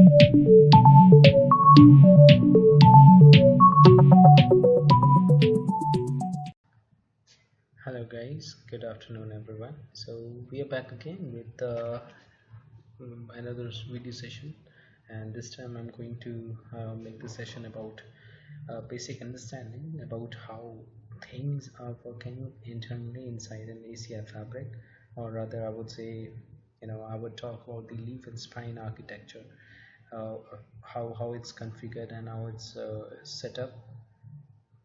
Hello guys, good afternoon everyone. So we are back again with another video session, and this time I'm going to make the session about basic understanding about how things are working internally inside an ACI fabric, or rather I would say, I would talk about the leaf and spine architecture, uh, how it's configured and how it's set up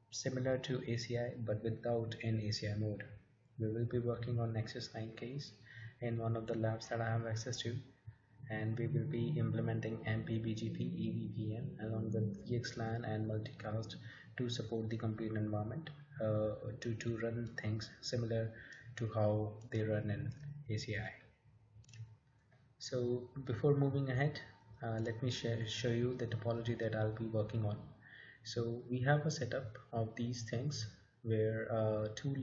similar to ACI but without an ACI mode. We will be working on Nexus 9 case in one of the labs that I have access to, and we will be implementing BGP EVPN along with VXLAN and Multicast to support the complete environment, to run things similar to how they run in ACI. So before moving ahead, let me show you the topology that I'll be working on. So we have a setup of these things where two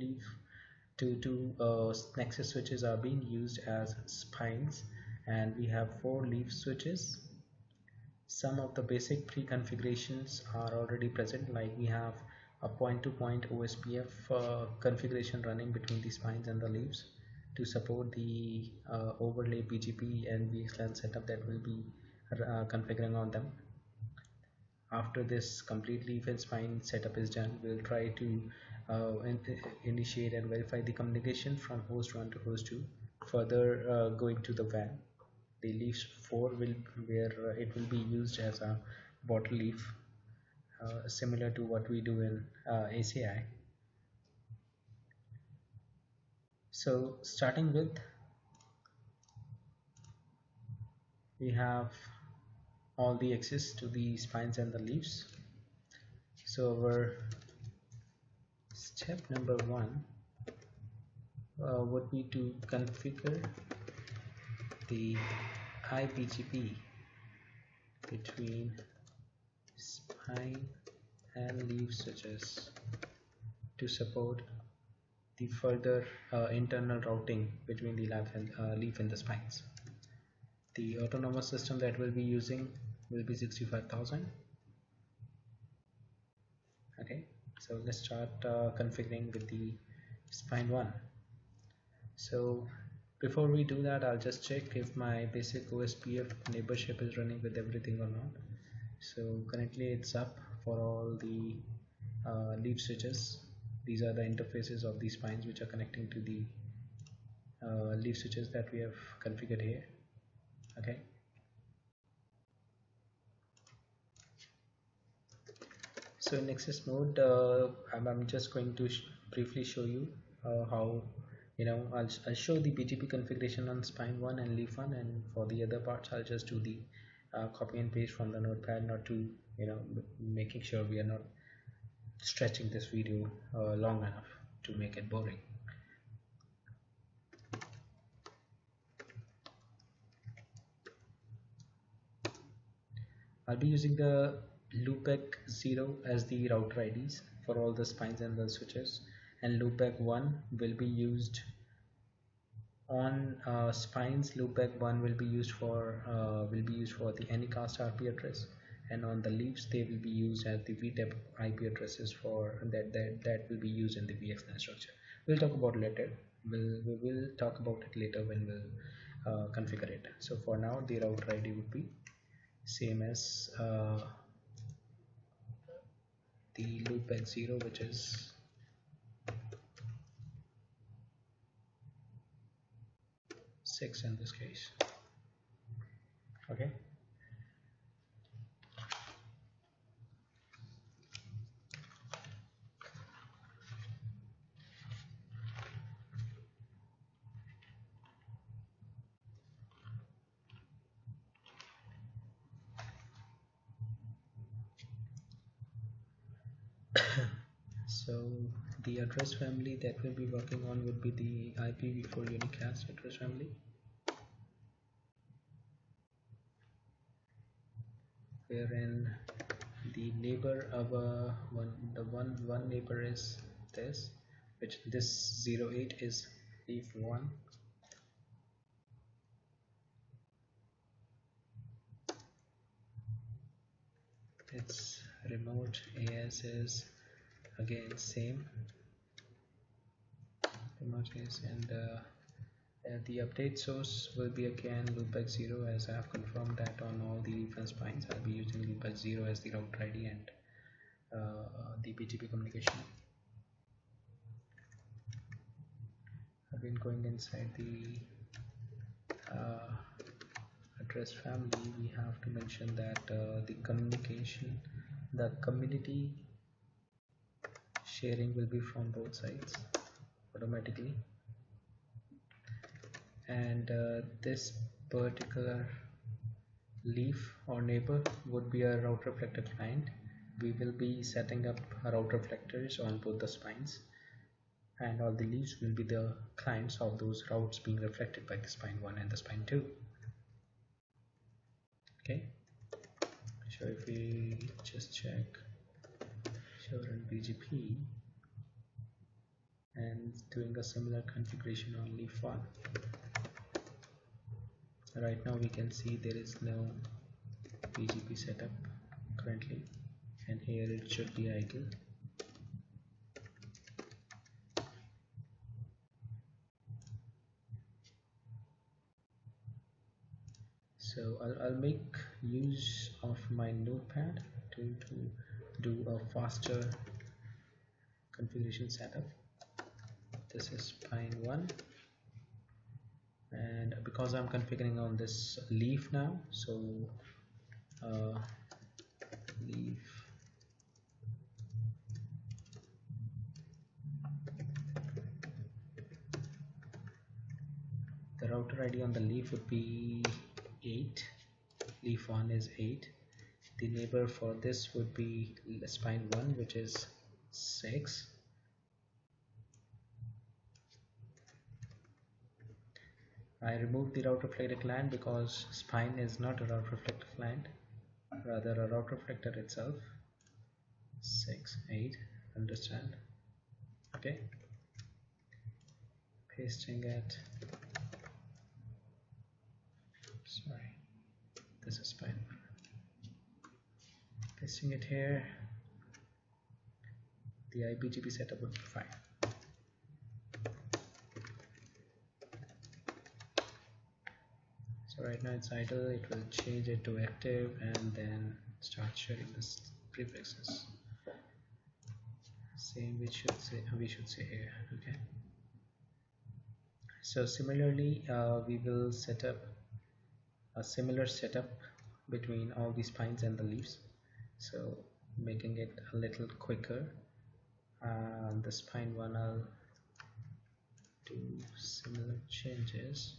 Nexus switches are being used as spines, and we have 4 leaf switches. Some of the basic pre-configurations are already present, like we have a point-to-point OSPF configuration running between the spines and the leaves to support the overlay BGP and VXLAN setup that will be configuring on them. After this complete leaf and spine setup is done, we'll try to initiate and verify the communication from host 1 to host 2, further going to the WAN. The leaf 4 will where it will be used as a bottle leaf, similar to what we do in ACI. So starting with, we have all the access to the spines and the leaves. So our step number 1 would be to configure the IBGP between spine and leaf switches to support the further internal routing between the leaf and the spines. The autonomous system that we'll be using will be 65,000. Okay, so let's start configuring with the spine 1. So before we do that, I'll just check if my basic OSPF neighborship is running with everything or not. So currently it's up for all the leaf switches. These are the interfaces of the spines which are connecting to the leaf switches that we have configured here. Okay. So in Nexus mode, I'm just going to briefly show you how, I'll show the BGP configuration on spine 1 and leaf 1, and for the other parts I'll just do the copy and paste from the notepad, not to, making sure we are not stretching this video long enough to make it boring. I'll be using the loopback 0 as the router IDs for all the spines and the switches, and loopback 1 will be used on spines. Loopback 1 will be used for the Anycast RP address, and on the leaves they will be used as the VTEP IP addresses for that will be used in the VXLAN structure. We'll talk about later. We will talk about it later when we'll configure it. So for now, the router ID would be same as the loopback 0, which is 6 in this case. Okay. So the address family that we'll be working on would be the IPv4 unicast address family, wherein the neighbor of one neighbor is this, which this 08 is leaf 1, its remote AS is again same remote AS, and the update source will be again loopback 0, as I have confirmed that on all the leaf and spines I'll be using loopback 0 as the route ID and the Ptp communication. I've been going inside the address family. We have to mention that the community sharing will be from both sides automatically, and this particular leaf or neighbor would be a route reflector client. We will be setting up route reflectors on both the spines, and all the leaves will be the clients of those routes being reflected by the spine 1 and the spine 2. Okay, so if we just check show run BGP and doing a similar configuration on leaf 1, right now we can see there is no BGP setup currently, and here it should be idle. So I'll make use of my notepad to do a faster configuration setup. This is spine 1, and because I'm configuring on this leaf now, so leaf the router ID on the leaf would be 8. Leaf 1 is 8. The neighbor for this would be spine 1, which is 6. I removed the route reflector client because spine is not a route reflector client, rather a route reflector itself. 6, 8, understand? Okay, pasting it. Sorry, this is spine 1. Pasting it here. The IBGP setup would be fine. So right now it's idle. It will change it to active and then start sharing this prefixes. Same we should say here. Okay. So similarly, we will set up a similar setup between all the spines and the leaves. So making it a little quicker. The spine 1, I'll do similar changes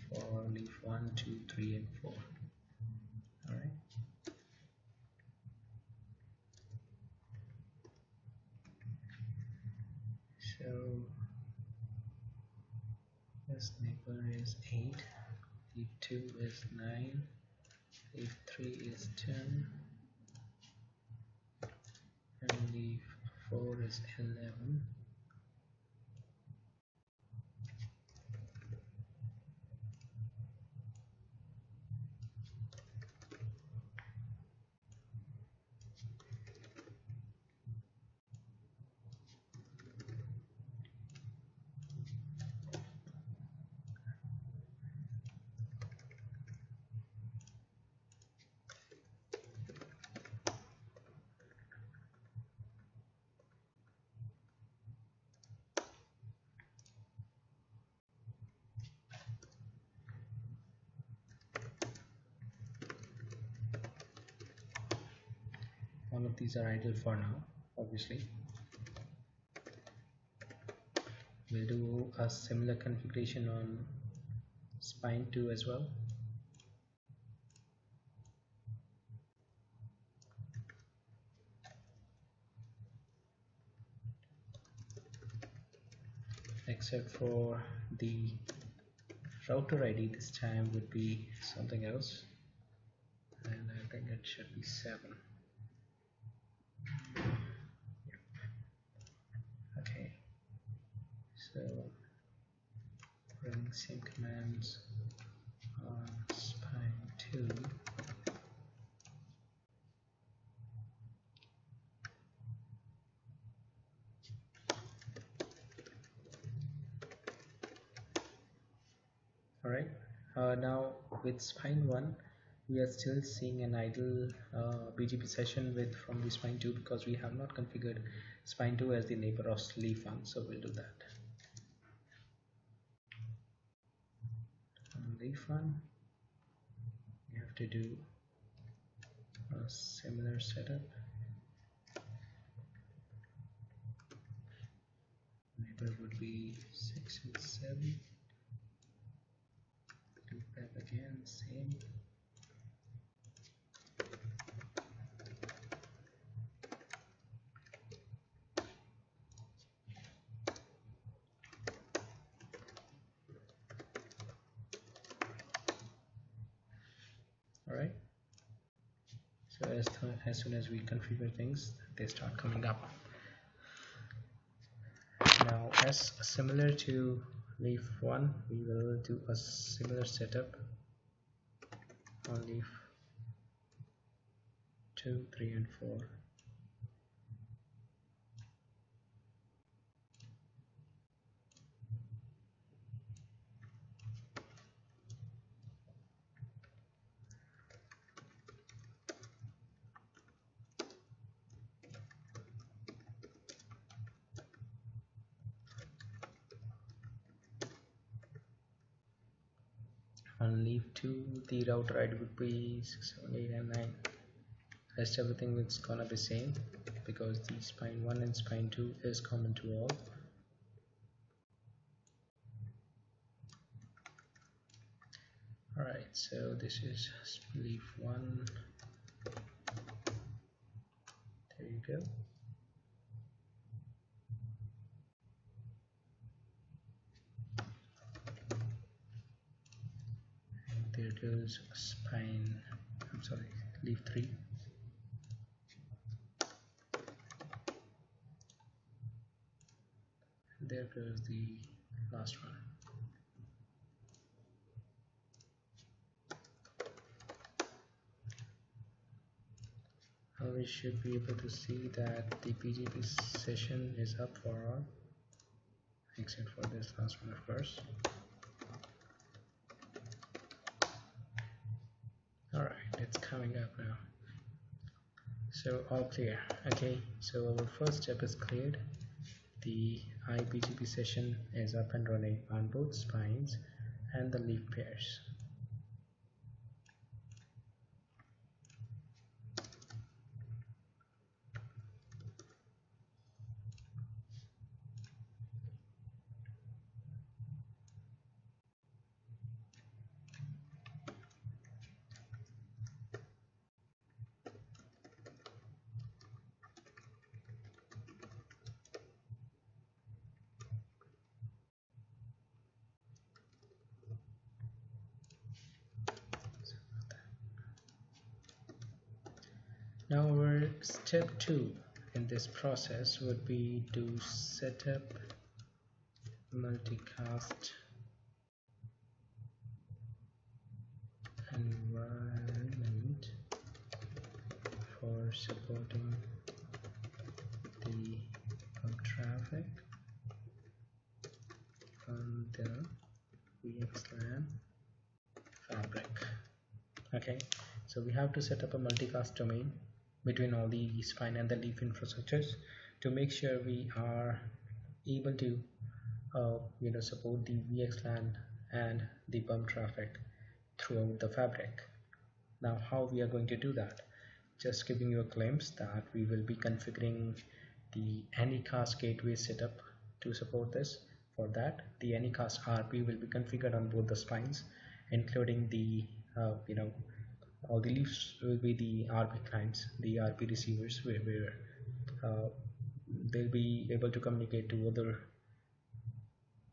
for leaf 1, 2, 3, and 4. Alright. So this neighbor is 8, leaf 2 is 9, leaf 3 is 10, and leaf 4 is 11. All of these are idle for now, obviously. We'll do a similar configuration on spine 2 as well. Except for the router ID, this time would be something else, and I think it should be 7. Okay, so running same commands on spine 2. Now with spine 1 we are still seeing an idle BGP session with from the spine 2 because we have not configured spine 2 as the neighbor of leaf 1, so we'll do that. On leaf 1 you have to do a similar setup. Neighbor would be 6 and 7. Loop back again, same. Alright, so as soon as we configure things, they start coming up. Now, as similar to leaf 1, we will do a similar setup on leaf 2, 3, and 4. On leaf 2, the router ID would be 6, 7, 8, and 9. Rest everything is gonna be same because the spine 1 and spine 2 is common to all. Alright, so this is leaf 1. There you go. There goes spine, I'm sorry, leaf 3. There goes the last one. Now we should be able to see that the BGP session is up for all, except for this last one, of course. Alright, it's coming up now. So all clear. Okay, so our first step is cleared. The iBGP session is up and running on both spines and the leaf pairs. Now our step 2 in this process would be to set up multicast environment for supporting the pub traffic from the VXLAN fabric. Okay, so we have to set up a multicast domain between all the spine and the leaf infrastructures to make sure we are able to support the VXLAN and the bump traffic throughout the fabric. Now how we are going to do that? Just giving you a glimpse that we will be configuring the Anycast gateway setup to support this. For that, the Anycast RP will be configured on both the spines, including the all the leaves will be the RP clients, the RP receivers, where they'll be able to communicate to other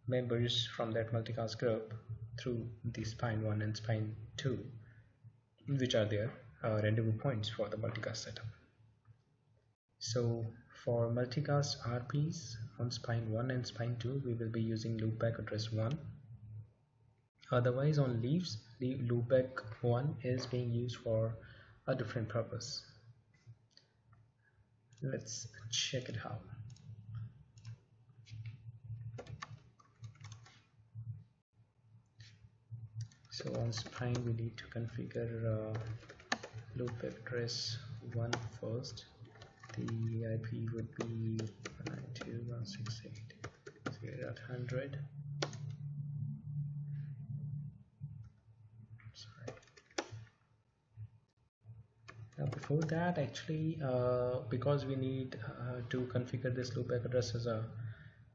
members from that multicast group through the spine 1 and spine 2, which are their rendezvous points for the multicast setup. So for multicast RPs on spine 1 and spine 2, we will be using loopback address 1. Otherwise on leaves, the loopback 1 is being used for a different purpose. Let's check it out. So on spine we need to configure loop address 1 first. The IP would be 192.168.0.100. Sorry. Now before that, actually, because we need to configure this loop address as a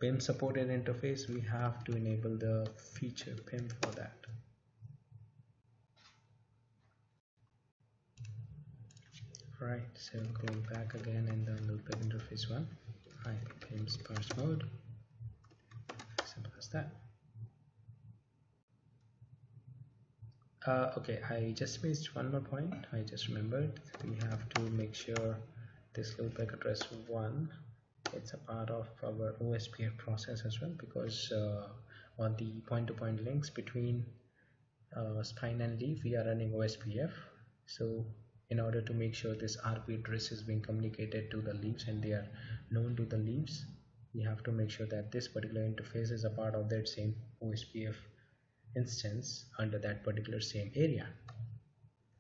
PIM supported interface, we have to enable the feature PIM for that. Right, so going back again in the loop interface 1, IP PIM sparse mode, simple as that. Okay, I just missed one more point. I just remembered we have to make sure this loop address 1, it's a part of our OSPF process as well, because on the point-to-point links between spine and leaf we are running OSPF. So in order to make sure this RP address is being communicated to the leaves and they are known to the leaves, we have to make sure that this particular interface is a part of that same OSPF instance under that particular same area.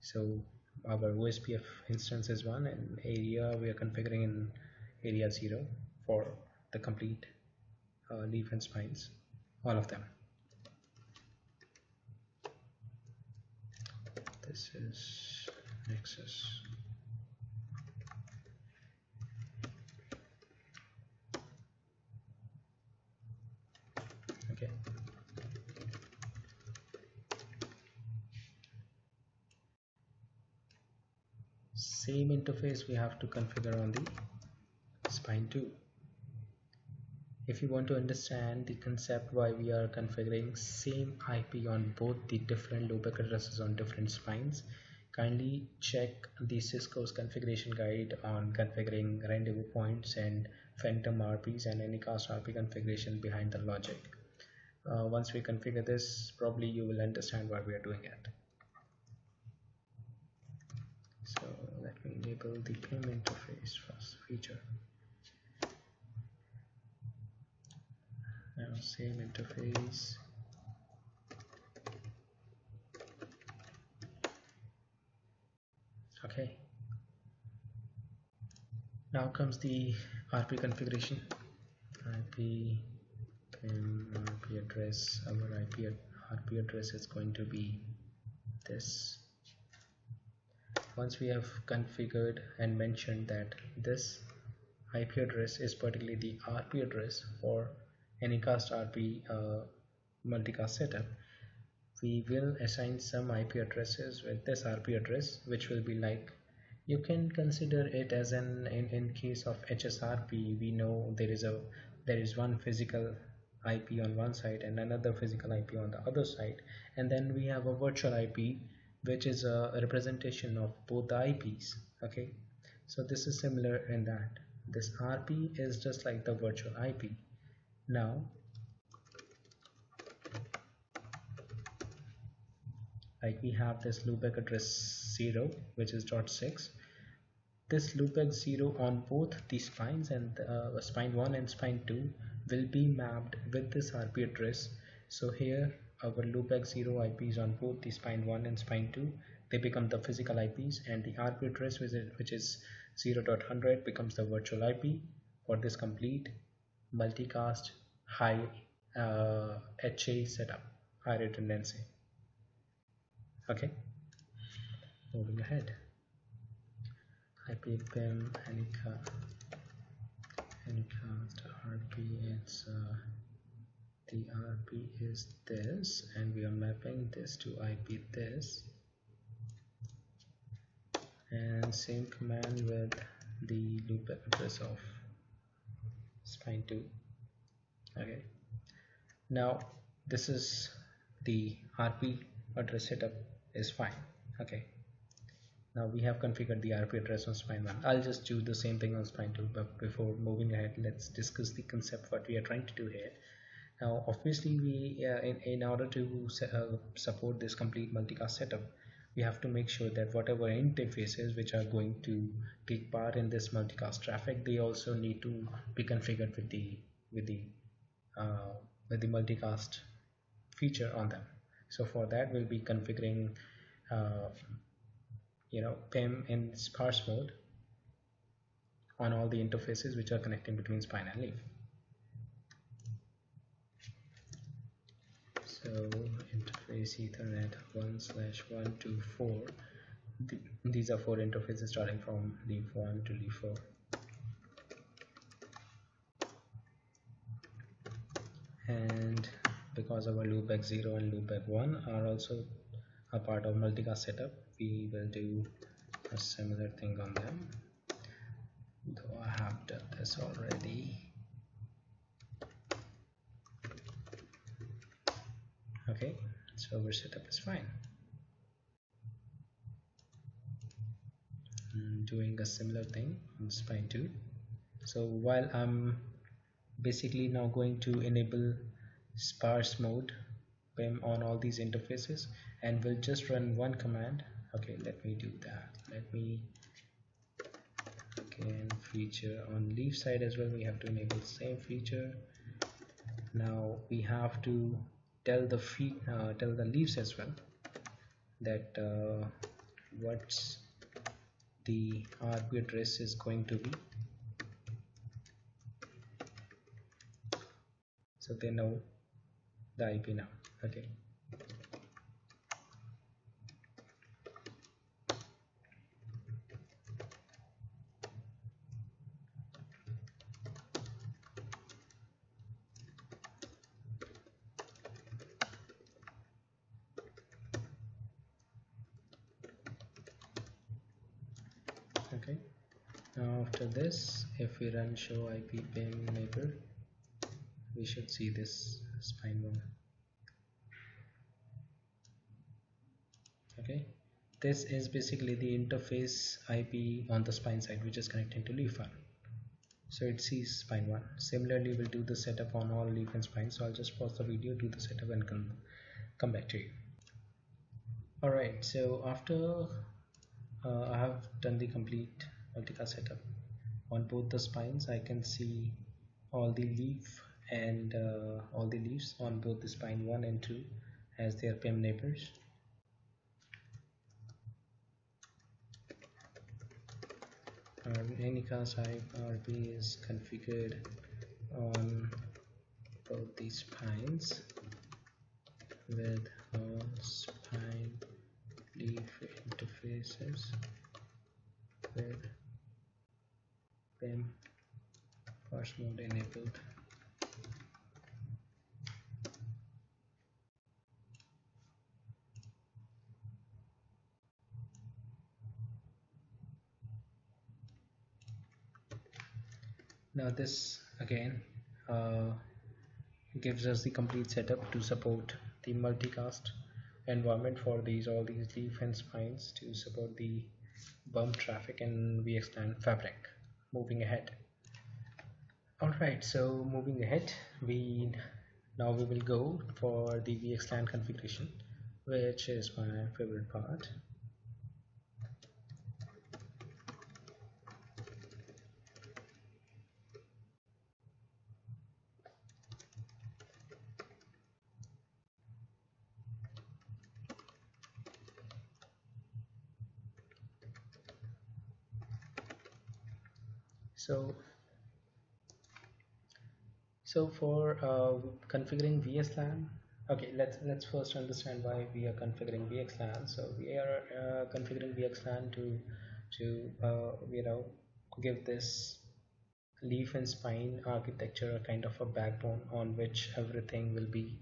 So our OSPF instance is 1 and area we are configuring in area 0 for the complete leaf and spines, all of them. This is Nexus. Okay. Same interface we have to configure on the spine 2. If you want to understand the concept why we are configuring same IP on both the different loop addresses on different spines, kindly check the Cisco's configuration guide on configuring rendezvous points and phantom RPs and anycast RP configuration behind the logic. Once we configure this, probably you will understand why we are doing it. So let me enable the PIM interface first feature. Now same interface. Okay. Now comes the RP configuration. IP PIM RP address. Our RP address is going to be this. Once we have configured and mentioned that this IP address is particularly the RP address for anycast RP multicast setup, we will assign some IP addresses with this RP address, which will be like, you can consider it as an in case of HSRP, we know there is one physical IP on one side and another physical IP on the other side, and then we have a virtual IP which is a representation of both the IPs. Okay, so this is similar in that this RP is just like the virtual IP. Now like we have this loopback address 0 which is .6. This loopback 0 on both the spines and spine 1 and spine 2 will be mapped with this RP address. So here our loopback 0 IPs on both the spine 1 and spine 2, they become the physical IPs, and the RP address which is 0.100 becomes the virtual IP for this complete multicast high HA setup, high redundancy. Okay, moving ahead. IP PIM anycast RP, it's the RP is this and we are mapping this to IP this, and same command with the loop address of spine 2. Okay, now this is the RP address setup is fine. Okay, now we have configured the RP address on spine 1. I'll just do the same thing on spine 2, but before moving ahead, let's discuss the concept what we are trying to do here. Now obviously we in order to support this complete multicast setup, we have to make sure that whatever interfaces which are going to take part in this multicast traffic, they also need to be configured with the multicast feature on them. So for that we'll be configuring PIM in sparse mode on all the interfaces which are connecting between spine and leaf. So interface Ethernet 1/124. These are 4 interfaces starting from leaf 1 to leaf 4. And because our loopback 0 and loopback 1 are also a part of multicast setup, we will do a similar thing on them, though I have done this already. Okay, so our setup is fine. I'm doing a similar thing on spine 2. So while I'm basically now going to enable sparse mode PIM on all these interfaces, and we'll just run one command. Okay, let me do that. Let me again feature on leaf side as well. We have to enable the same feature. Now we have to tell the leaves as well that what's the RP address is going to be, so they know the IP now. Okay. Okay. Now after this, if we run show IP PIM neighbor, we should see this spine 1. Okay, this is basically the interface IP on the spine side which is connecting to leaf 1. So it sees spine 1. Similarly, we'll do the setup on all leaf and spine. So I'll just pause the video, do the setup, and come back to you. Alright, so after I have done the complete multicast setup on both the spines, I can see all the leaf and all the leaves on both the spine 1 and 2 as their PIM neighbors. Anycast RP is configured on both these spines with all spine leaf interfaces with PIM sparse mode enabled. Now this again gives us the complete setup to support the multicast environment for all these leaf and spines to support the bump traffic and VXLAN fabric. Moving ahead. Alright, so moving ahead, we will go for the VXLAN configuration, which is my favorite part. So for configuring VXLAN, okay, let's first understand why we are configuring VXLAN. So we are configuring VXLAN to give this leaf and spine architecture a kind of a backbone on which everything will be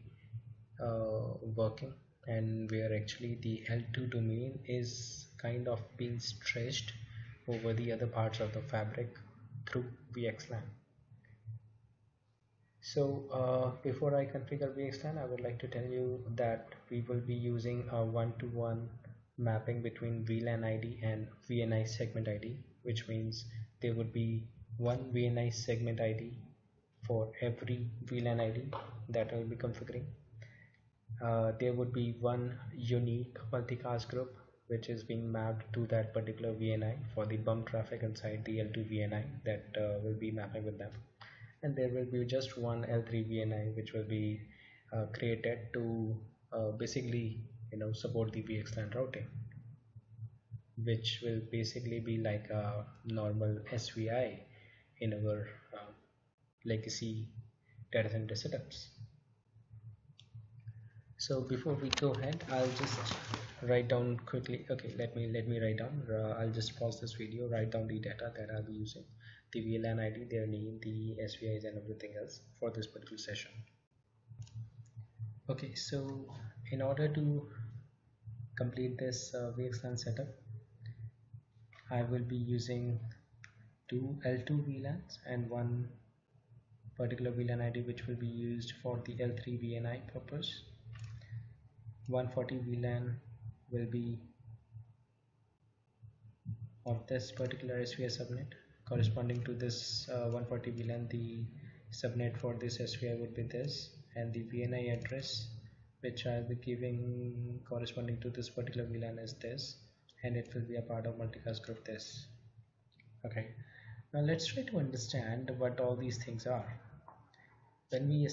working, and where actually the L2 domain is kind of being stretched over the other parts of the fabric through VXLAN. So before I configure VXLAN, I would like to tell you that we will be using a one-to-one mapping between VLAN ID and VNI segment ID, which means there would be one VNI segment ID for every VLAN ID that I will be configuring. There would be one unique multicast group which is being mapped to that particular VNI for the bump traffic inside the L2 VNI that will be mapping with them. And there will be just one L3 VNI which will be created to basically support the VXLAN routing, which will basically be like a normal SVI in our legacy data center setups. So before we go ahead, I'll just write down quickly. Okay, let me write down. I'll just pause this video, write down the data that I'll be using, the VLAN ID, their name, the SVIs, and everything else for this particular session. Okay, so in order to complete this VXLAN setup, I will be using two L2 VLANs and one particular VLAN ID which will be used for the L3 VNI purpose. 140 VLAN will be of this particular SVI subnet. Corresponding to this 140 VLAN, the subnet for this SVI would be this, and the VNI address which I'll be giving corresponding to this particular VLAN is this, and it will be a part of multicast group this. Okay, now let's try to understand what all these things are. When we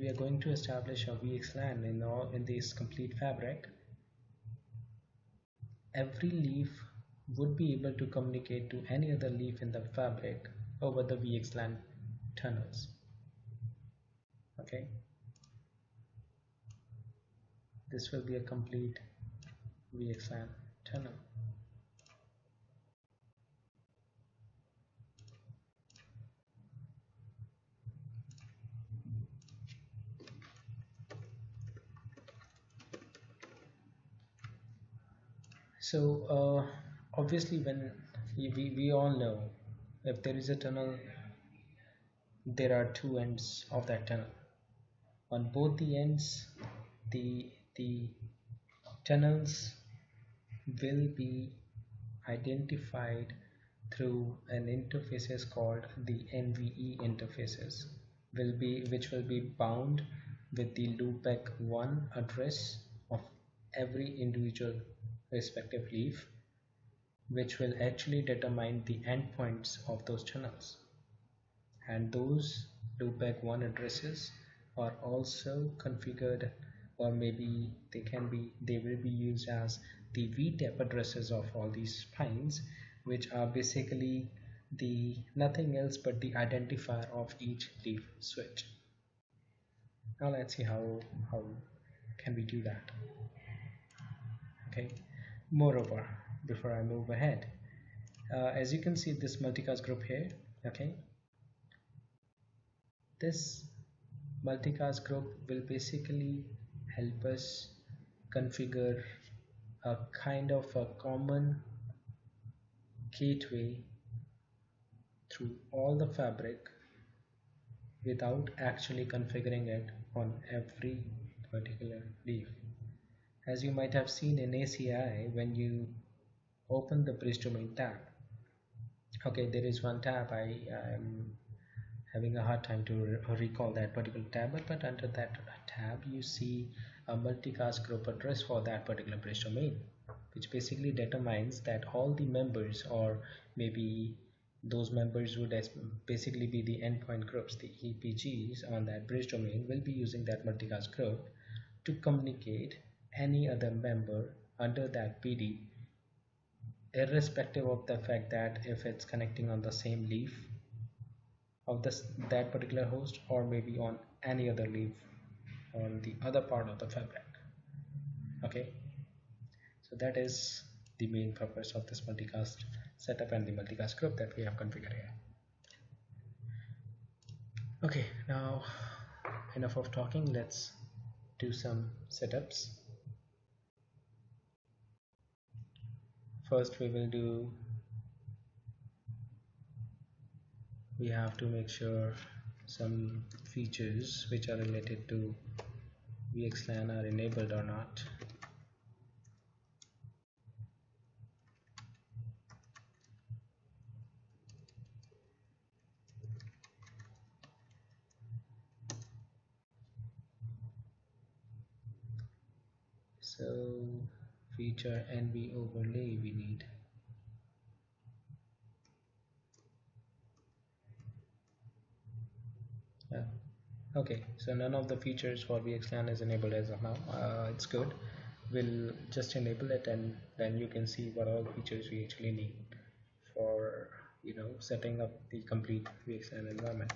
are going to establish a VXLAN in this complete fabric, every leaf would be able to communicate to any other leaf in the fabric over the VXLAN tunnels. Okay, this will be a complete VXLAN tunnel. So obviously when we all know, if there is a tunnel, there are two ends of that tunnel. On both the ends, the tunnels will be identified through an interfaces called the NVE interfaces, which will be bound with the loopback 1 address of every individual respective leaf, which will actually determine the endpoints of those channels. And those loopback 1 addresses are also configured, or maybe they will be used as the VTAP addresses of all these spines, which are basically nothing else but the identifier of each leaf switch. Now let's see how can we do that. Okay, moreover, before I move ahead, as you can see this multicast group here, okay, this multicast group will basically help us configure a kind of a common gateway through all the fabric without actually configuring it on every particular leaf. As you might have seen in ACI, when you open the bridge domain tab, okay, there is one tab I'm having a hard time to recall that particular tab, but under that tab you see a multicast group address for that particular bridge domain, which basically determines that all the members, or maybe those members would basically be the endpoint groups, the EPGs on that bridge domain, will be using that multicast group to communicate any other member under that PD, irrespective of the fact that if it's connecting on the same leaf of that particular host, or maybe on any other leaf on the other part of the fabric. Okay, so that is the main purpose of this multicast setup and the multicast group that we have configured here. Okay, now enough of talking, let's do some setups. First we have to make sure some features which are related to VXLAN are enabled or not. So feature NV overlay we need. Okay, so none of the features for VXLAN is enabled as of now. It's good. We'll just enable it, and then you can see what all features we actually need for setting up the complete VXLAN environment.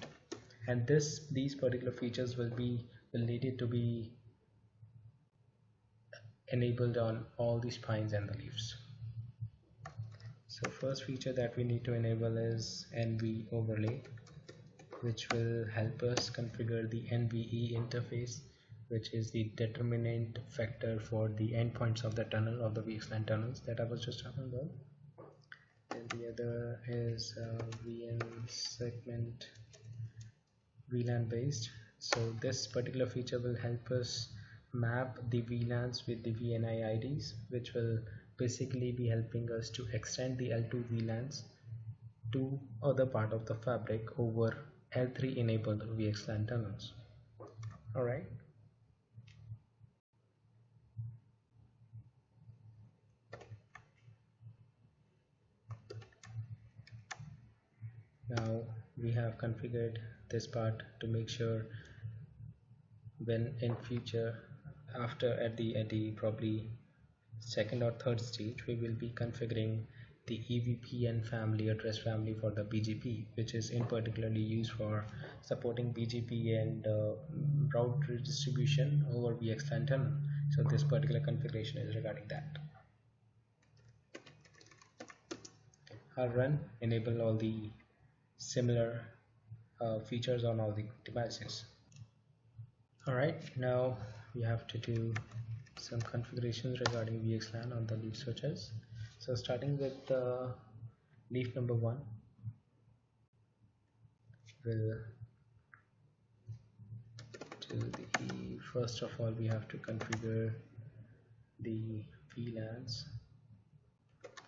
And these particular features will needed to be enabled on all the spines and the leaves. So first feature that we need to enable is NV overlay, which will help us configure the NVE interface, which is the determinant factor for the endpoints of the tunnel, of the VXLAN tunnels that I was just talking about. And the other is VN segment VLAN based. So this particular feature will help us map the VLANs with the VNI IDs, which will basically be helping us to extend the L2 VLANs to other part of the fabric over L3 enabled VXLAN tunnels. Alright. Now we have configured this part to make sure when in future, after at the probably second or third stage, we will be configuring the EVPN family, address family for the BGP, which is in particularly used for supporting BGP and route redistribution over VXLAN tunnel. So this particular configuration is regarding that. I'll run enable all the similar features on all the devices. Alright, now we have to do some configurations regarding VXLAN on the leaf switches. So starting with leaf number 1, we'll do the first of all we have to configure the VLANs,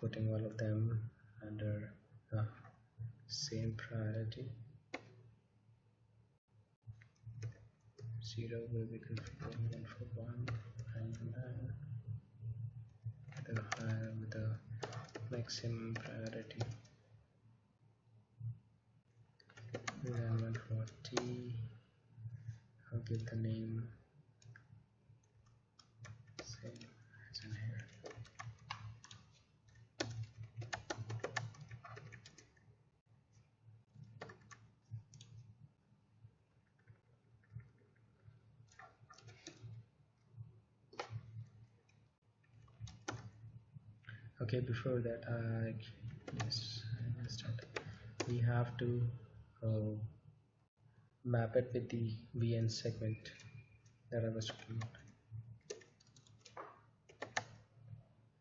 putting all of them under the same priority. 0 will be configured 1 for 1 and 9 with the maximum priority. Then 1 for T, I'll give the name same as in here. Okay, before that we have to map it with the VN segment that I was talking about.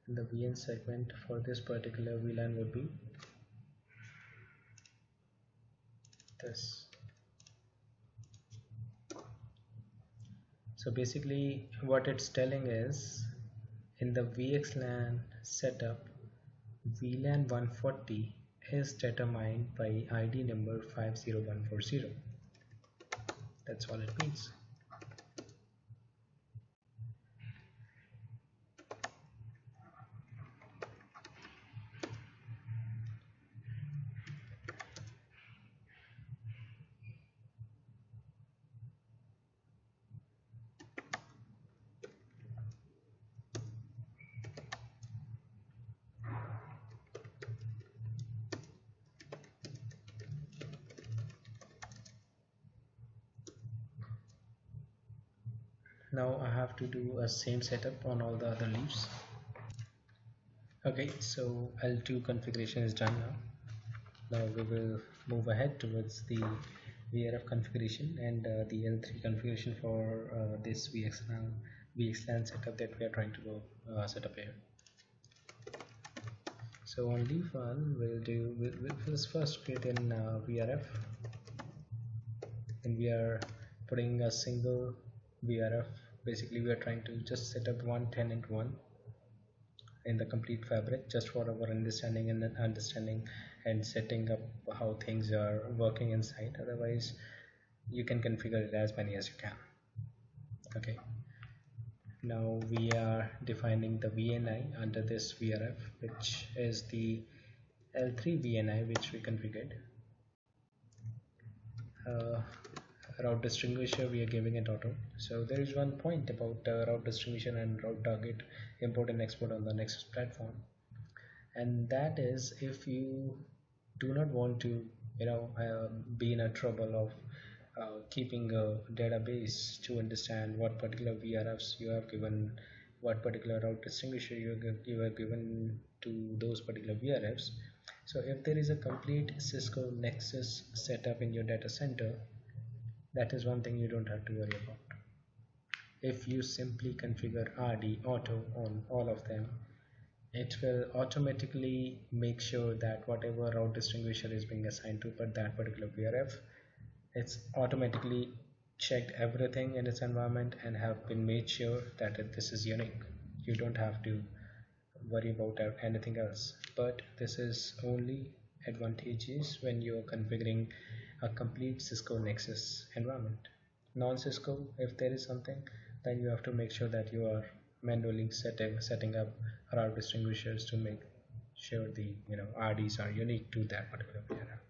And the VN segment for this particular VLAN would be this. So basically what it's telling is, in the VXLAN setup, VLAN 140 is determined by ID number 50140. That's all it means. Now I have to do a same setup on all the other leaves. Okay, so L2 configuration is done now. Now we will move ahead towards the VRF configuration and the L3 configuration for this VXLAN setup that we are trying to go set up here. So on leaf 1 we'll first create in VRF, and we are putting a single VRF. Basically we are trying to just set up one tenant 1 in the complete fabric, just for our understanding and setting up how things are working inside. Otherwise you can configure it as many as you can. Okay, now we are defining the VNI under this VRF, which is the L3 VNI which we configured. route distinguisher, we are giving it auto. So there is one point about route distinguisher and route target import and export on the Nexus platform, and that is if you do not want to be in a trouble of keeping a database to understand what particular VRFs you have given, what particular route distinguisher you have given to those particular VRFs. So if there is a complete Cisco Nexus setup in your data center, that is one thing you don't have to worry about. If you simply configure RD auto on all of them, it will automatically make sure that whatever route distinguisher is being assigned to that particular VRF, it's automatically checked everything in its environment and have been made sure that this is unique. You don't have to worry about anything else. But this is only advantageous when you are configuring a complete Cisco Nexus environment. Non-Cisco, if there is something, then you have to make sure that you are manually setting up route distinguishers to make sure the RDs are unique to that particular VRF.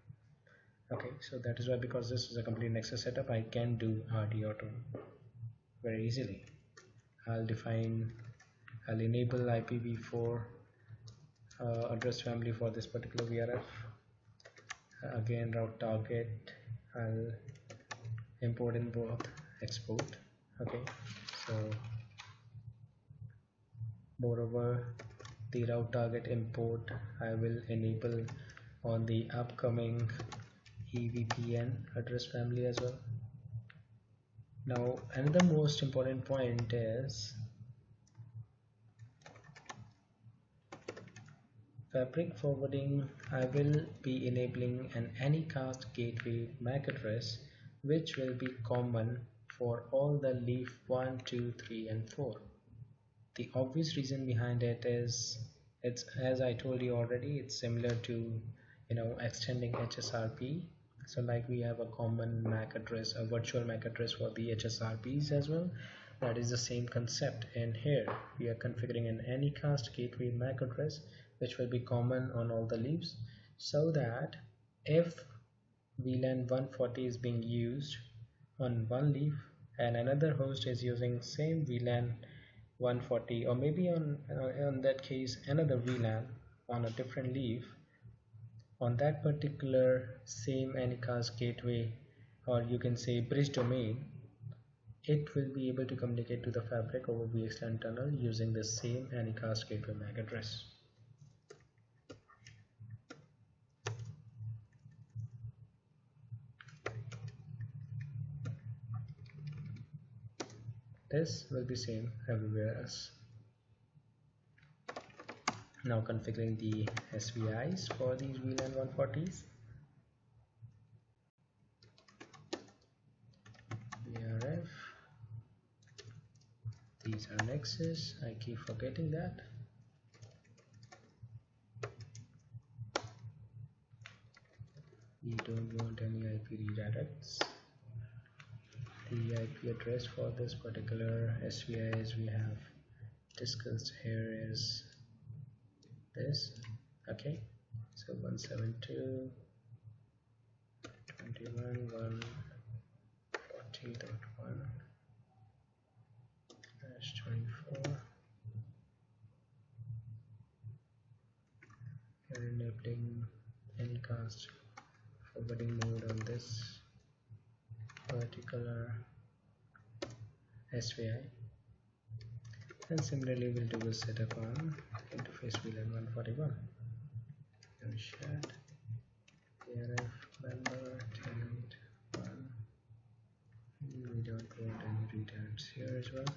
Okay, so that is why, because this is a complete Nexus setup, I can do RD auto very easily. I'll enable IPv4 address family for this particular VRF. Again, route target, I'll import in both export. Okay, so moreover, the route target import I will enable on the upcoming EVPN address family as well. Now another most important point is fabric forwarding. I will be enabling an Anycast gateway MAC address which will be common for all the leaf 1, 2, 3 and 4. The obvious reason behind it is, it's, as I told you already, it's similar to extending HSRP. So like we have a common MAC address, a virtual MAC address for the HSRPs as well. That is the same concept, and here we are configuring an Anycast gateway MAC address which will be common on all the leaves, so that if VLAN 140 is being used on one leaf and another host is using same VLAN 140, or maybe on that case another VLAN on a different leaf, on that particular same Anycast gateway, or you can say bridge domain, it will be able to communicate to the fabric over VXLAN tunnel using the same Anycast gateway MAC address. This will be same everywhere else. Now configuring the SVIs for these VLAN 140s. VRF. These are Nexus. I keep forgetting that. We don't want any IP redirects. The IP address for this particular SVI, as we have discussed here, is this. Okay, so 172.21.40.1/24. We're enabling Anycast forwarding mode on this particular SVI, and similarly we'll do a setup on interface VLAN 141. Shared VRF member tenant 1. We don't want any redirects here as well.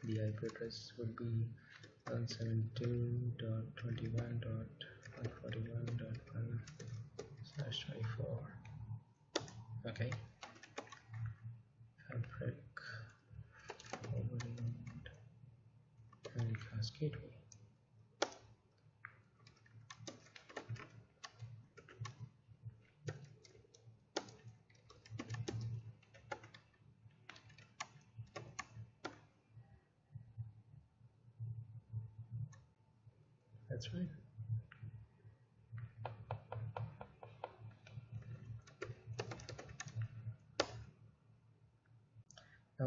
The IP address would be 172.21.141.1/24. Okay. Fabric forwarding Anycast gateway. That's right.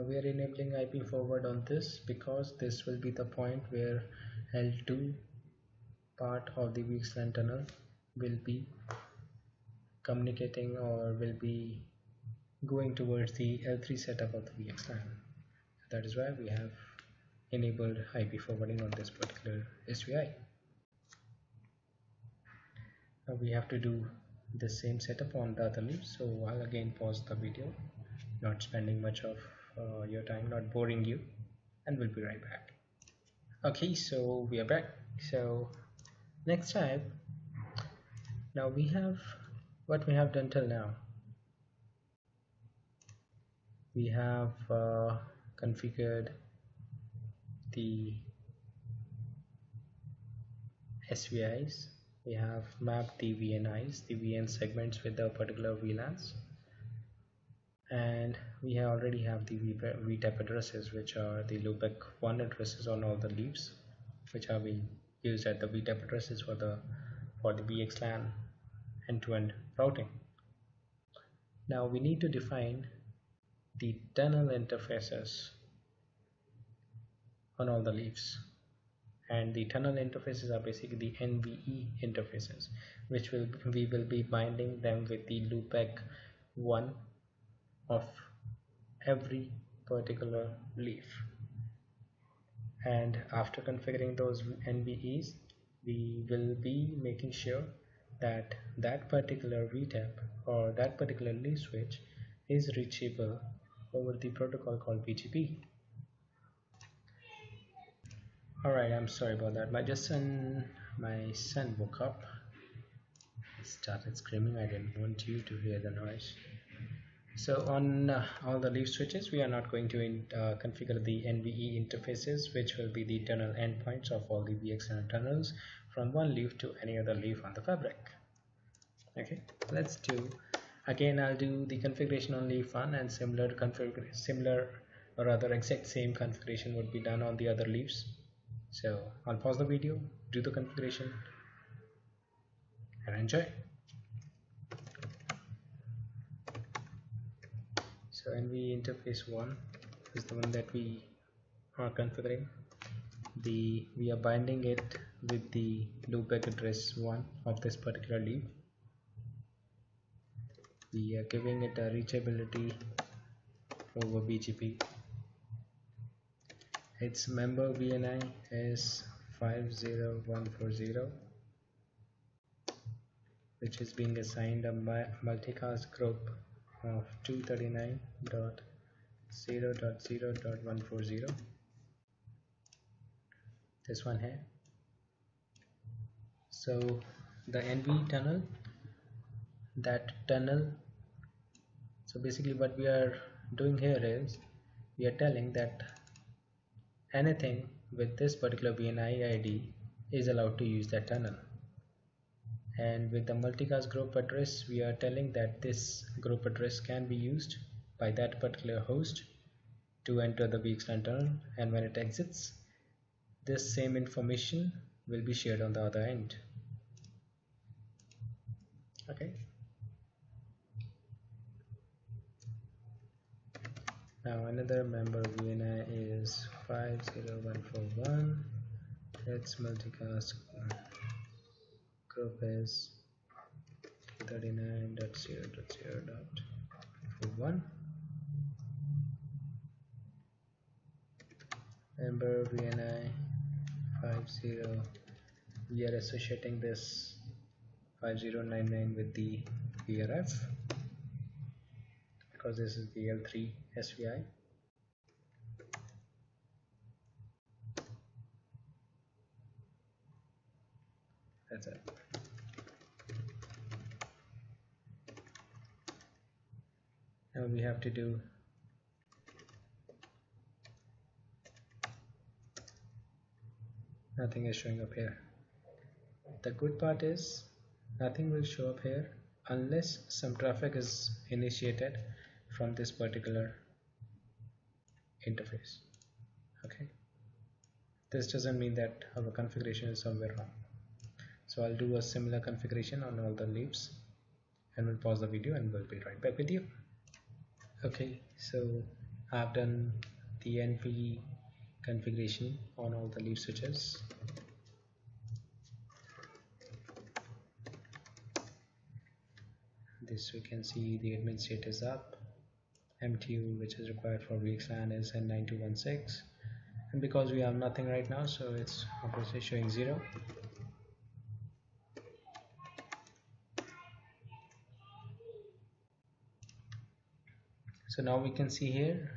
we are enabling IP forward on this because this will be the point where L2 part of the VXLAN tunnel will be communicating or will be going towards the L3 setup of the VXLAN. That is why we have enabled IP forwarding on this particular SVI. Now we have to do the same setup on the other leaves, so I'll again pause the video, not spending much of your time, not boring you, and we'll be right back. Okay, so we are back. So next time, now we have what we have done till now. We have configured the SVIs. We have mapped the VNIs, the VN segments with the particular VLANs, and we already have the VTAP addresses, which are the loopback 1 addresses on all the leaves, which are being used at the VTAP addresses for the VXLAN end-to-end routing. Now we need to define the tunnel interfaces on all the leaves, and the tunnel interfaces are basically the NVE interfaces, which we will be binding them with the loopback 1 of every particular leaf. And after configuring those NVEs, we will be making sure that that particular VTAP or that particular leaf switch is reachable over the protocol called BGP. Alright, I'm sorry about that. My son woke up. He started screaming. I didn't want you to hear the noise. So on all the leaf switches, we are not going to configure the NVE interfaces, which will be the tunnel endpoints of all the VXLAN tunnels from one leaf to any other leaf on the fabric. Okay, let's do, again I'll do the configuration on leaf 1, and similar or rather exact same configuration would be done on the other leaves. So I'll pause the video, do the configuration, and enjoy. So NVE interface 1 is the one that we are configuring. We are binding it with the loopback address 1 of this particular leaf. We are giving it a reachability over BGP. Its member VNI is 50140, which is being assigned a multicast group of 239.0.0.140. This one here. So the NV tunnel, so basically what we are doing here is we are telling that anything with this particular VNI ID is allowed to use that tunnel. And with the multicast group address, we are telling that this group address can be used by that particular host to enter the VXLAN tunnel, and when it exits, this same information will be shared on the other end. Okay. Now another member VNI is 50141. Its multicast group is 39.0.0.41. Member VNI 50. We are associating this 5099 with the VRF because this is the L3 SVI. That's it. Now we have to do nothing is showing up here. The good part is nothing will show up here unless some traffic is initiated from this particular interface. Okay, this doesn't mean that our configuration is somewhere wrong. So I'll do a similar configuration on all the leaves, and we'll pause the video and we'll be right back with you. Okay, so I've done the NV configuration on all the leaf switches. This we can see the admin state is up. MTU which is required for VXLAN is N9216, and because we have nothing right now, so it's obviously showing 0. So now we can see here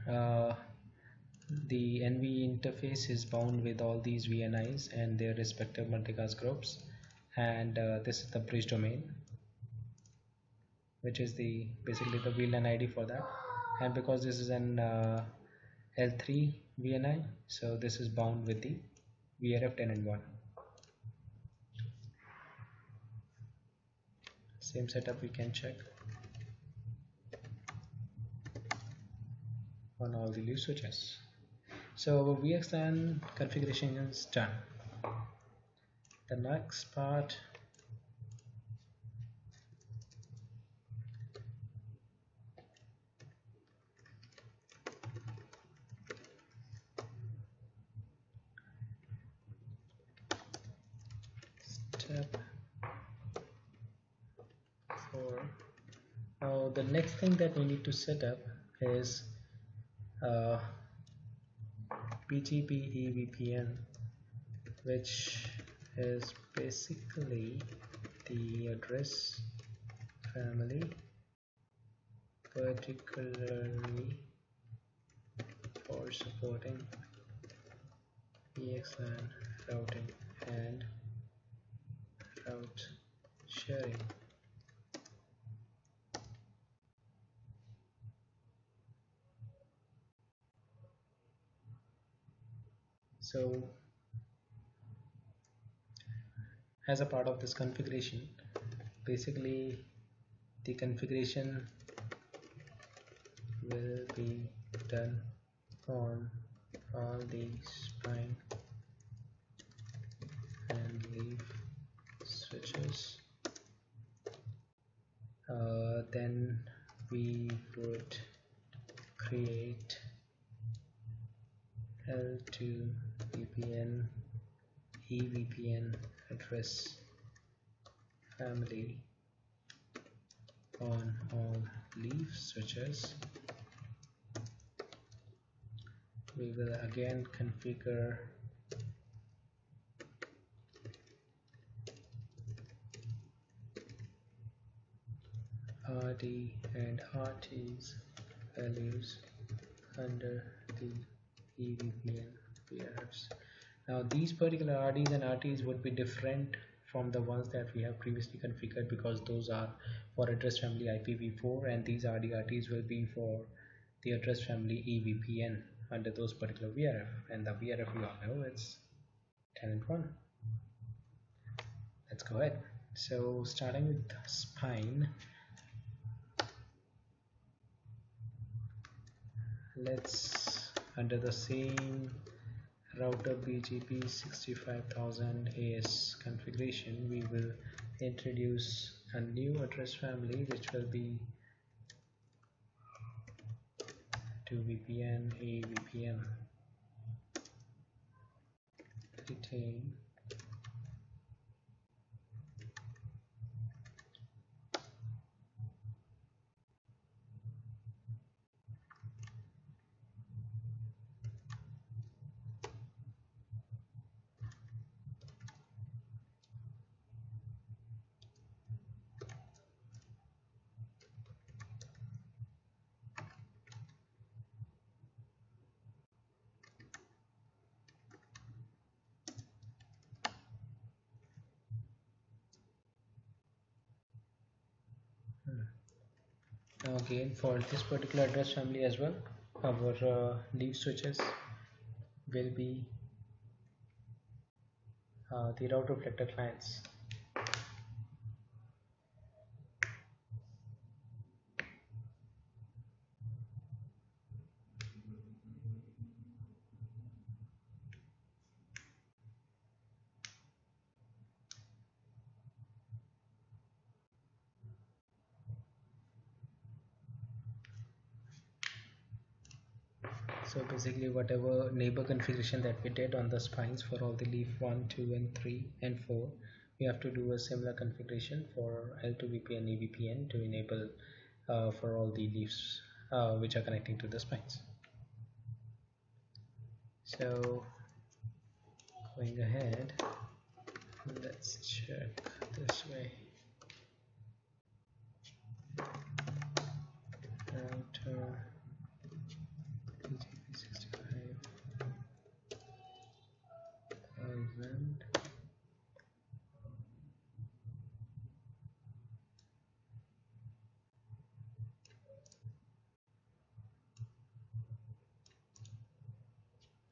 the NV interface is bound with all these VNIs and their respective multicast groups, and this is the bridge domain, which is basically the VLAN ID for that. And because this is an L3 VNI, so this is bound with the VRF 10 and 1. Same setup we can check on all the leaf switches. So VXLAN configuration is done. The next part step 4. Now the next thing that we need to set up is Ptp EVPN, which is basically the address family particularly for supporting VXLAN routing and route sharing. So as a part of this configuration, basically the configuration will be done on all the spine and leaf switches. Then we would create L2 VPN EVPN address family on all leaf switches. We will again configure RD and RT's values under the EVPN VRFs. Now these particular RDs and RTs would be different from the ones that we have previously configured, because those are for address family IPv4, and these RD/RTs will be for the address family EVPN under those particular VRF, and the VRF we all know it's 10 and 1. Let's go ahead. So starting with spine, let's under the same router BGP 65000 AS configuration, we will introduce a new address family which will be to VPN EVPN retain Now again, for this particular address family as well, our leaf switches will be the route reflector clients. So basically whatever neighbor configuration that we did on the spines for all the leaf 1, 2 and 3 and 4, we have to do a similar configuration for L2VPN EVPN to enable for all the leaves which are connecting to the spines. So going ahead, let's check this way. Router BGP 65,000.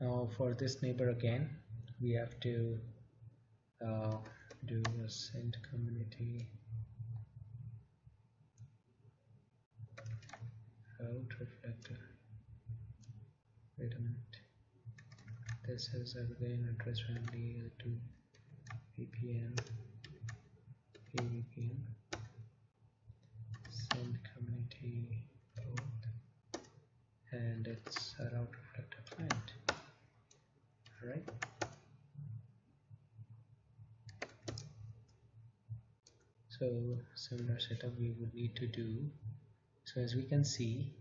Now for this neighbor again, we have to do a send community route reflector. Wait a minute. This is again address family L2 VPN EVPN send community both, and it's a route reflector client. Alright. So similar setup we would need to do. So as we can see,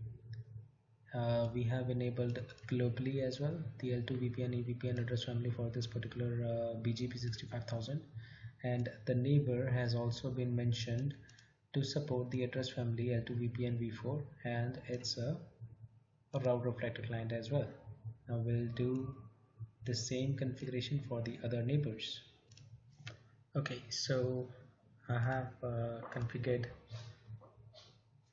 we have enabled globally as well the L2 VPN EVPN address family for this particular BGP 65,000, and the neighbor has also been mentioned to support the address family L2 VPN v4, and it's a route reflector client as well. Now we'll do the same configuration for the other neighbors. Okay, so I have configured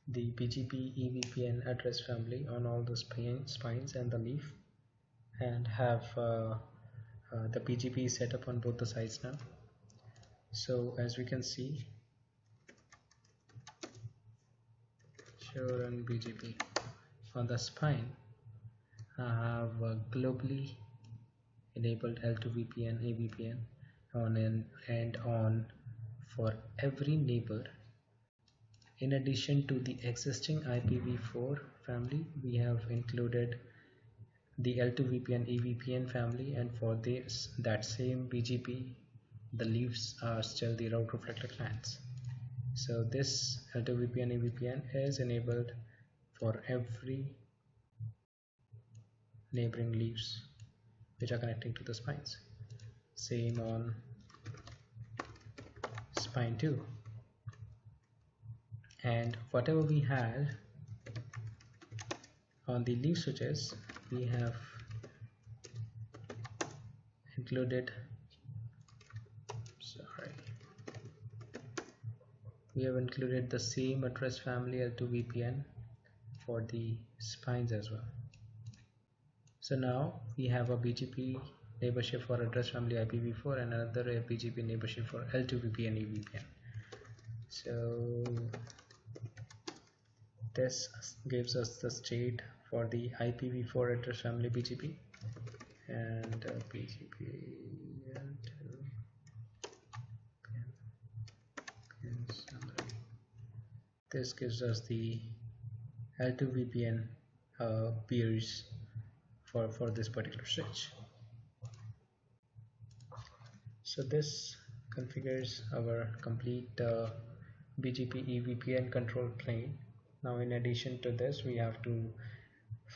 the BGP EVPN address family on all the spines and the leaf, and have the BGP set up on both the sides now. So as we can see, show run BGP on the spine, I have globally enabled L2 VPN EVPN on and on for every neighbor. In addition to the existing IPv4 family, we have included the L2 VPN EVPN family, and for this that same BGP, the leaves are still the route reflector clients. So this L2 VPN EVPN is enabled for every neighboring leaves which are connecting to the spines. Same on spine 2. And whatever we had on the leaf switches, we have included, we have included the same address family L2 VPN for the spines as well. So now we have a BGP neighborship for address family IPv4 and another BGP neighborship for L2 VPN EVPN. So this gives us the state for the IPv4 address family BGP and BGP this gives us the L2 VPN peers for this particular switch. So this configures our complete BGP EVPN control plane. Now in addition to this, we have to,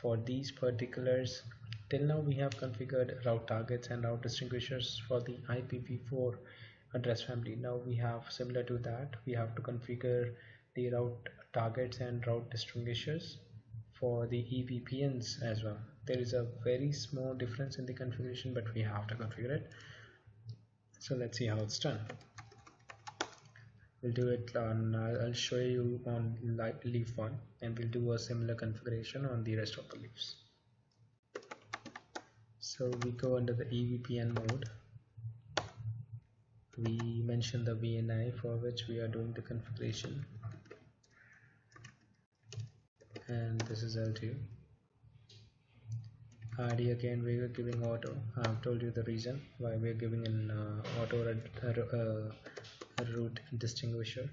for these particulars, till now we have configured route targets and route distinguishers for the IPv4 address family. Now we have, similar to that, we have to configure the route targets and route distinguishers for the EVPNs as well. There is a very small difference in the configuration, but we have to configure it. So let's see how it's done. We'll do it on, I'll show you on leaf 1, and we'll do a similar configuration on the rest of the leaves. So we go under the EVPN mode. We mention the VNI for which we are doing the configuration, and this is L2. RD again, we are giving auto. I have told you the reason why we are giving an auto route distinguisher.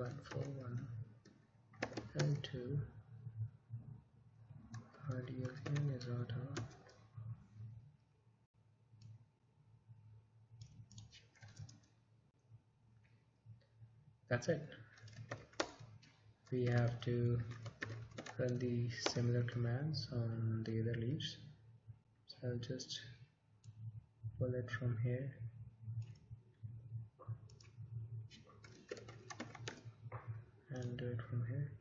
141 L2 RDFN is auto. That's it. We have to run the similar commands on the other leaves. So I'll just pull it from here and do it from here.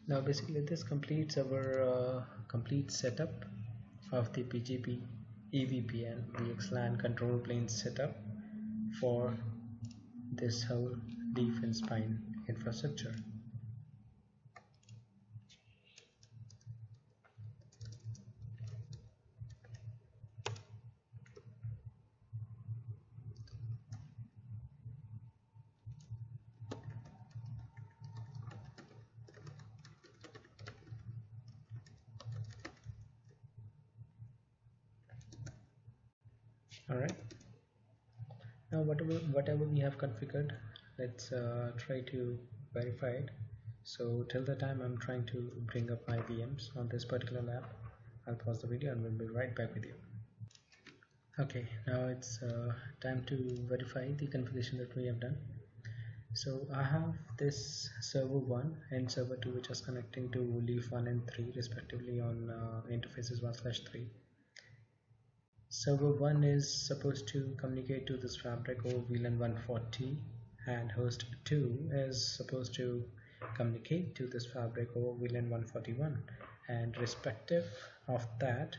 Now basically this completes our complete setup of the BGP EVPN VXLAN control plane setup for this whole leaf and spine infrastructure. Alright, now whatever we have configured, let's try to verify it. So till the time I'm trying to bring up my VMs on this particular lab, I'll pause the video and we'll be right back with you. Okay, now it's time to verify the configuration that we have done. So I have this server 1 and server 2 which is connecting to leaf 1 and 3 respectively on interfaces 1/3. Server 1 is supposed to communicate to this fabric over VLAN 140 and host 2 is supposed to communicate to this fabric over VLAN 141, and respective of that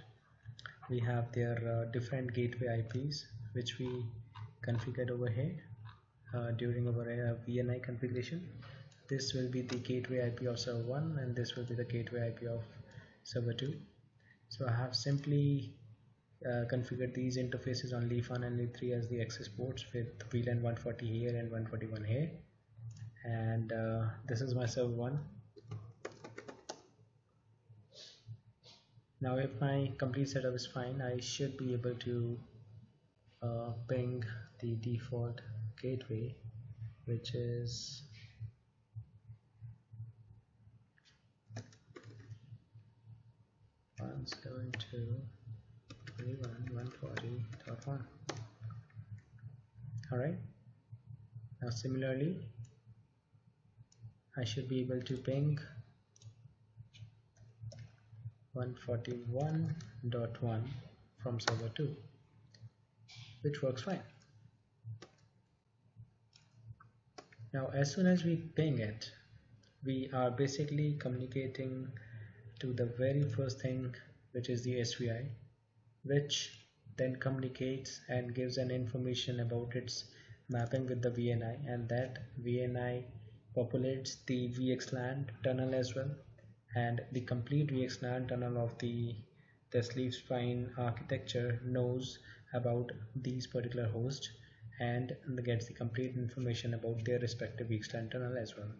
we have their different gateway IPs which we configured over here during our VNI configuration. This will be the gateway IP of server 1 and this will be the gateway IP of server 2. So I have simply configured these interfaces on leaf 1 and leaf 3 as the access ports with VLAN 140 here and 141 here, and this is my server 1. Now if my complete setup is fine, I should be able to ping the default gateway, which is one 172.1.140.1. Alright, now similarly I should be able to ping 141.1 from server 2, which works fine. Now as soon as we ping it, we are basically communicating to the very first thing, which is the SVI, which then communicates and gives an information about its mapping with the VNI, and that VNI populates the VXLAN tunnel as well, and the complete VXLAN tunnel of this leaf spine architecture knows about these particular hosts and gets the complete information about their respective VXLAN tunnel as well.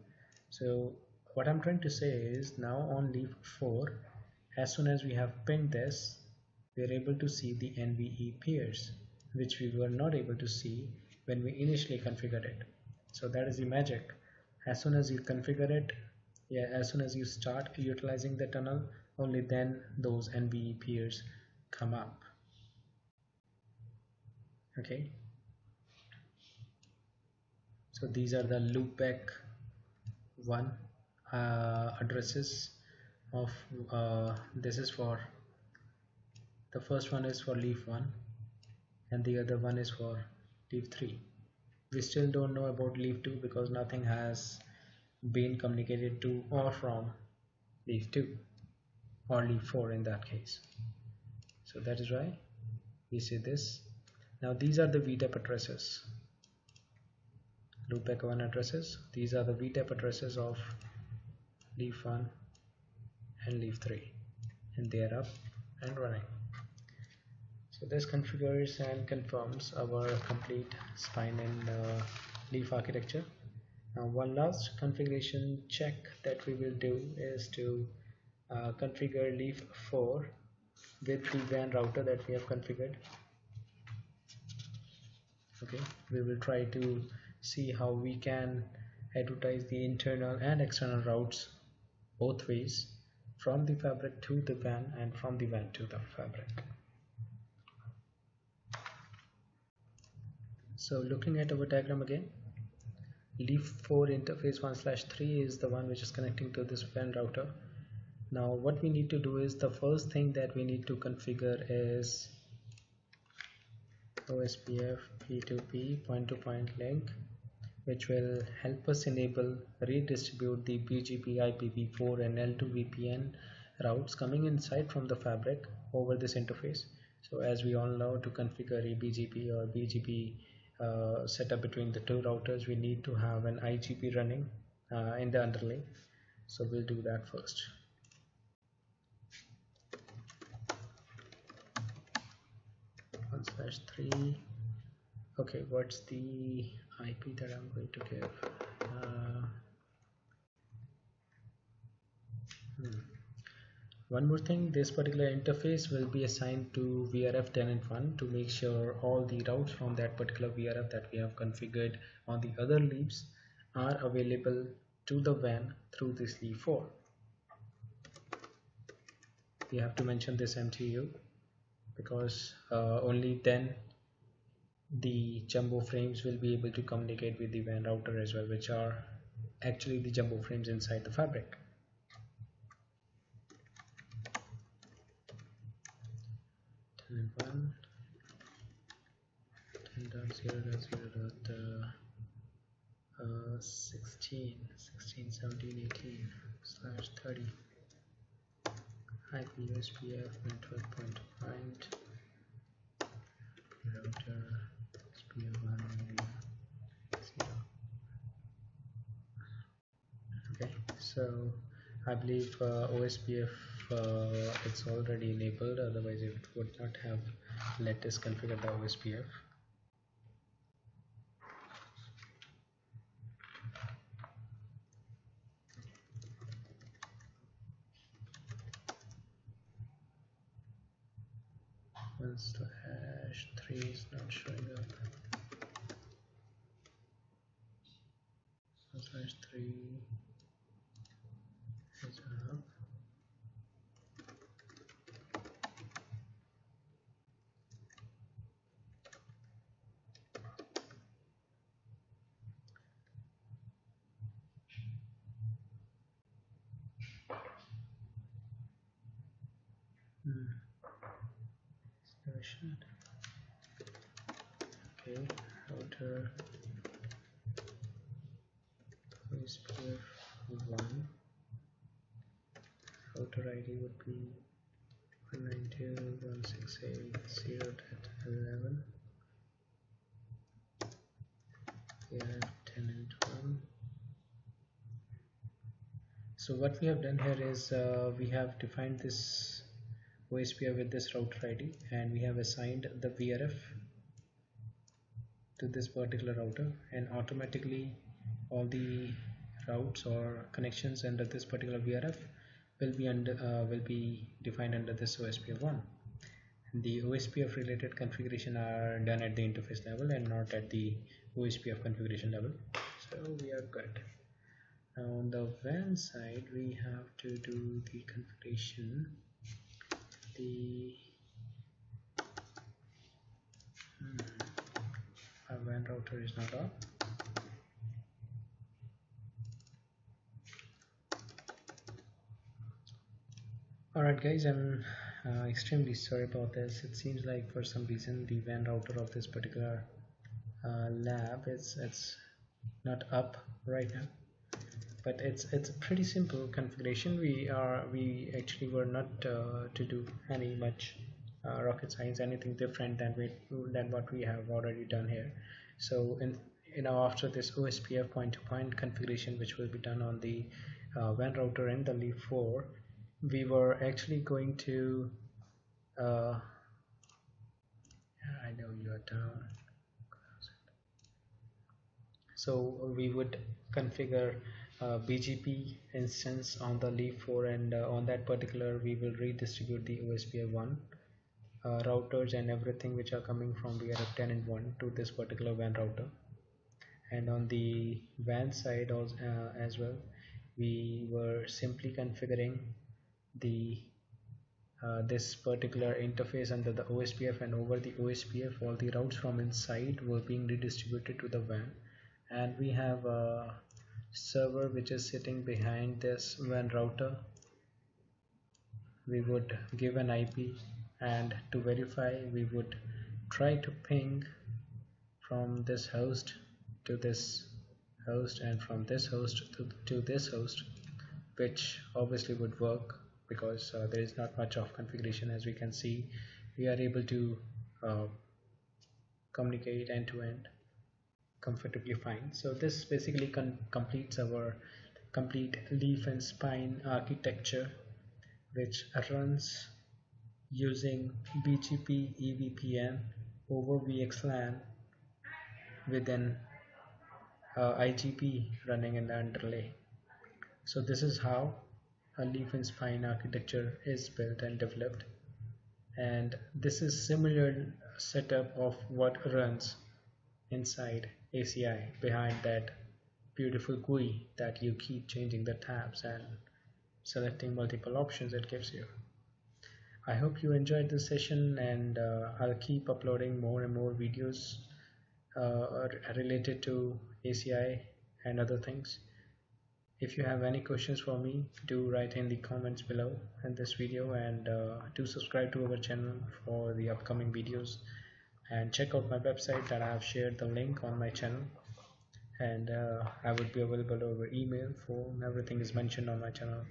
So what I'm trying to say is, now on leaf 4, as soon as we have pinged this, we are able to see the NVE peers, which we were not able to see when we initially configured it. So that is the magic. As soon as you configure it, as soon as you start utilizing the tunnel, only then those NVE peers come up. Okay. So these are the loopback 1 addresses of this is for the first one is for leaf 1 and the other one is for leaf 3. We still don't know about leaf 2 because nothing has been communicated to or from leaf 2 or leaf 4 in that case. So that is why we see this. Now these are the VTEP addresses, loopback 1 addresses. These are the VTEP addresses of leaf 1 and leaf 3, and they are up and running. So this configures and confirms our complete spine and leaf architecture. Now one last configuration check that we will do is to configure leaf 4 with the WAN router that we have configured. Okay, we will try to see how we can advertise the internal and external routes both ways, from the fabric to the WAN and from the WAN to the fabric. So looking at our diagram again, leaf 4 interface 1/3 is the one which is connecting to this WAN router. Now what we need to do is, the first thing that we need to configure is OSPF P2P point-to-point link, which will help us enable redistribute the BGP IPv4 and L2 VPN routes coming inside from the fabric over this interface. So as we all know, to configure a BGP or BGP setup between the two routers, we need to have an IGP running in the underlay. So we'll do that first. /3. Okay, what's the IP that I'm going to give? One more thing, this particular interface will be assigned to VRF tenant 1 to make sure all the routes from that particular VRF that we have configured on the other leaves are available to the WAN through this leaf 4. We have to mention this MTU because only then the jumbo frames will be able to communicate with the WAN router as well, which are actually the jumbo frames inside the fabric. Tenant 1 10.0.0.16 17 18/30 IP USPF network point router SPF1 area 0. Okay, so I believe OSPF it's already enabled, otherwise it would not have let us configure the OSPF. /3 is not showing up. /3 is up. Okay, router OSPF 1. Router ID would be 192.168.0.11. Yeah, tenant 1. So what we have done here is we have defined this OSPF with this router ID, and we have assigned the VRF to this particular router, and automatically all the routes or connections under this particular VRF will be defined under this OSPF1. The OSPF related configuration are done at the interface level and not at the OSPF configuration level, so we are good. Now on the WAN side, we have to do the configuration. Our WAN router is not up. Alright guys, I'm extremely sorry about this. It seems like for some reason the WAN router of this particular lab it's not up right now, but it's a pretty simple configuration. We actually were not to do any much rocket science, anything different than what we have already done here. So after this OSPF point-to-point configuration, which will be done on the WAN router and the leaf 4, we were actually going to I know you're down. So we would configure BGP instance on the leaf 4, and on that particular we will redistribute the OSPF1 routers and everything which are coming from VRF 10 and 1 to this particular WAN router. And on the WAN side also, as well, we were simply configuring the this particular interface under the OSPF, and over the OSPF all the routes from inside were being redistributed to the WAN. And we have a server which is sitting behind this WAN router. We would give an IP, and to verify we would try to ping from this host to this host, and from this host to this host, which obviously would work because there is not much of configuration. As we can see, we are able to communicate end to end comfortably fine. So this basically completes our complete leaf and spine architecture, which runs using BGP EVPN over VXLAN with an IGP running in the underlay. So this is how a leaf and spine architecture is built and developed, and this is similar setup of what runs inside ACI behind that beautiful GUI that you keep changing the tabs and selecting multiple options it gives you. I hope you enjoyed this session, and I'll keep uploading more and more videos related to ACI and other things. If you have any questions for me, do write in the comments below in this video, and do subscribe to our channel for the upcoming videos, and check out my website that I have shared the link on my channel, and I would be available over email, phone, everything is mentioned on my channel.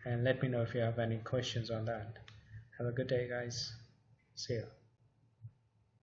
And let me know if you have any questions on that. Have a good day, guys. See ya.